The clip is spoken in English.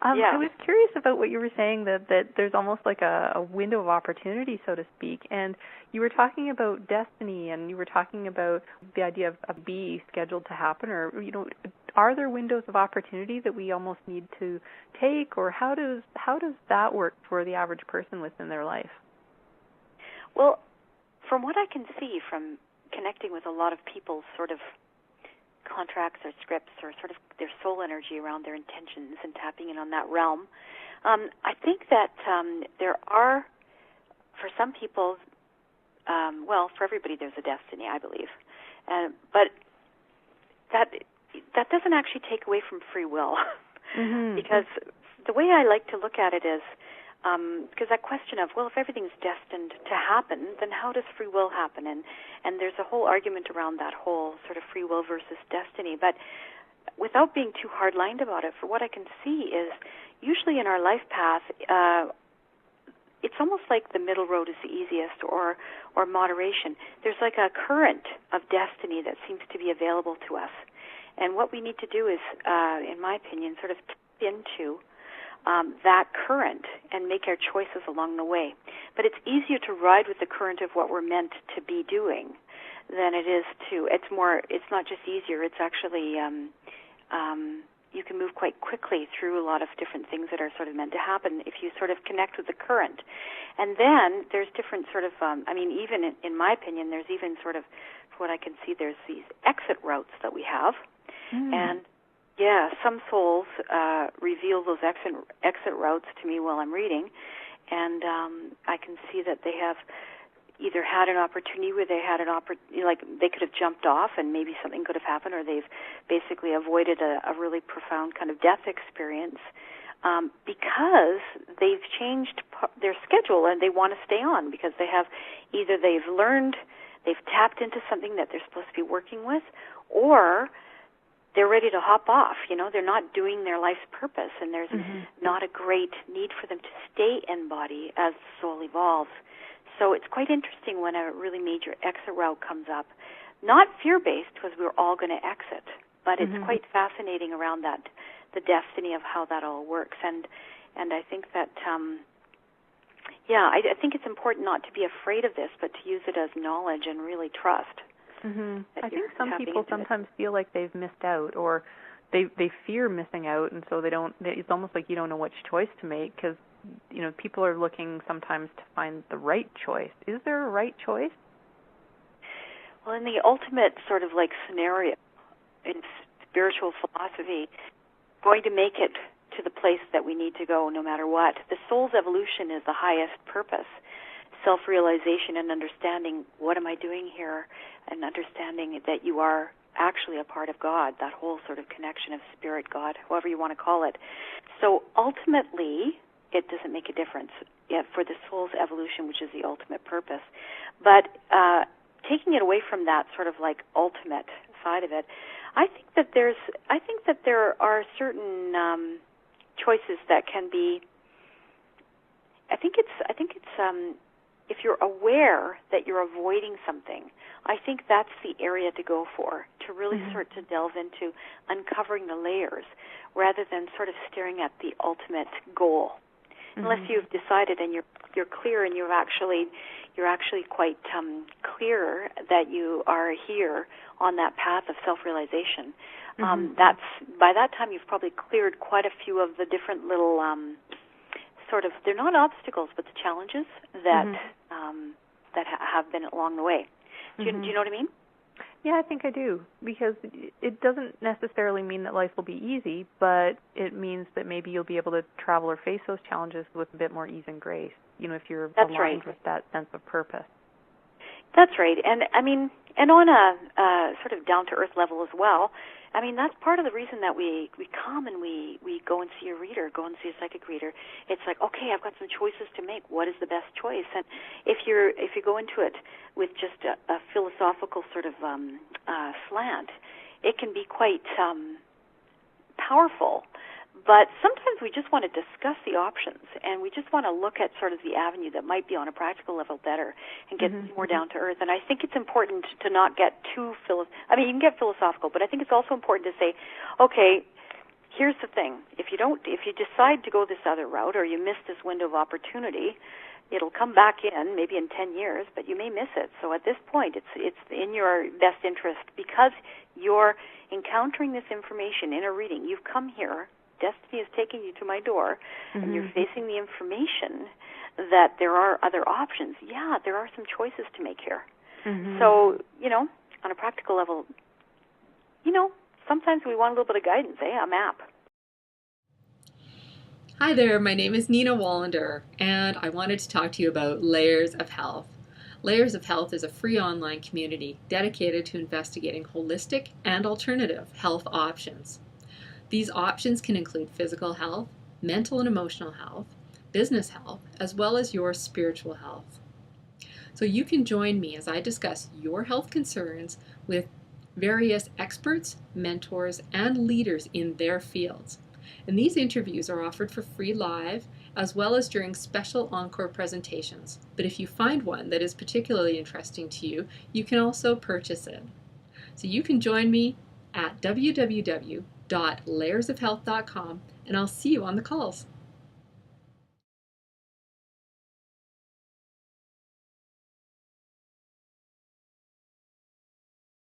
I was curious about what you were saying, that there's almost like a window of opportunity, so to speak. And you were talking about destiny, and you were talking about the idea of a bee scheduled to happen, or, are there windows of opportunity that we almost need to take, or how does that work for the average person within their life? Well, from what I can see from connecting with a lot of people's sort of contracts or scripts or sort of their soul energy around their intentions and tapping in on that realm, I think that there are, for some people, for everybody there's a destiny, I believe. But that doesn't actually take away from free will. Mm-hmm. Because the way I like to look at it is, because that question of, if everything's destined to happen, then how does free will happen? And there's a whole argument around that whole sort of free will versus destiny. But without being too hard-lined about it, for what I can see is usually in our life path, it's almost like the middle road is the easiest, or moderation. There's like a current of destiny that seems to be available to us. And what we need to do is, in my opinion, sort of tap into that current and make our choices along the way. But it's easier to ride with the current of what we're meant to be doing than it is it's not just easier, it's actually, you can move quite quickly through a lot of different things that are sort of meant to happen if you sort of connect with the current. And then there's different sort of, even in my opinion, there's even sort of, from what I can see, there's these exit routes that we have. And some souls reveal those exit routes to me while I'm reading, and I can see that they have either had an opportunity where they had like they could have jumped off and maybe something could have happened, or they've basically avoided a really profound kind of death experience because they've changed their schedule and they want to stay on because they have either they've tapped into something that they're supposed to be working with, or they're ready to hop off. They're not doing their life's purpose, and there's not a great need for them to stay in body as the soul evolves. So it's quite interesting when a really major exit route comes up. Not fear-based, because we're all going to exit, but it's quite fascinating around that, the destiny of how that all works. And I think that, I think it's important not to be afraid of this, but to use it as knowledge and really trust. Mm-hmm. I think some people sometimes feel like they've missed out, or they fear missing out, and so it's almost like you don't know which choice to make, because people are looking sometimes to find the right choice. Is there a right choice? Well, in the ultimate sort of like scenario in spiritual philosophy, going to make it to the place that we need to go no matter what. The soul's evolution is the highest purpose. Self-realization and understanding, what am I doing here, and understanding that you are actually a part of God, that whole sort of connection of spirit, God, however you want to call it. So ultimately, it doesn't make a difference for the soul's evolution, which is the ultimate purpose. But taking it away from that sort of like ultimate side of it, I think that there are certain choices that can be. I think it's if you're aware that you're avoiding something, I think that's the area to go for, to really start to delve into uncovering the layers rather than sort of staring at the ultimate goal. Unless you've decided and you're clear and you're actually quite clear that you are here on that path of self-realization. That's by that time you've probably cleared quite a few of the different little they're not obstacles, but the challenges that that have been along the way. Do you know what I mean? Yeah, I think I do, because it doesn't necessarily mean that life will be easy, but it means that maybe you'll be able to travel or face those challenges with a bit more ease and grace, if you're aligned with that sense of purpose. That's right. And I mean, and on a sort of down-to-earth level as well, I mean, that's part of the reason that we come and we go and see a reader, go and see a psychic reader. It's like, okay, I've got some choices to make. What is the best choice? And if you go into it with just a philosophical sort of slant, it can be quite powerful. But sometimes we just want to discuss the options, and we just want to look at sort of the avenue that might be on a practical level better and get more down to earth. And I think it's important to not get too you can get philosophical, but I think it's also important to say, okay, here's the thing: if you decide to go this other route, or you miss this window of opportunity, it'll come back in maybe in 10 years, but you may miss it. So at this point, it's in your best interest, because you're encountering this information in a reading. You've come here. Destiny is taking you to my door, and you're facing the information that there are other options. Yeah, there are some choices to make here. So, on a practical level, sometimes we want a little bit of guidance, a map. Hi there, my name is Nina Wallinder, and I wanted to talk to you about Layers of Health. Layers of Health is a free online community dedicated to investigating holistic and alternative health options. These options can include physical health, mental and emotional health, business health, as well as your spiritual health. So you can join me as I discuss your health concerns with various experts, mentors, and leaders in their fields. And these interviews are offered for free live, as well as during special encore presentations. But if you find one that is particularly interesting to you, you can also purchase it. So you can join me at www.layersofhealth.com, and I'll see you on the calls.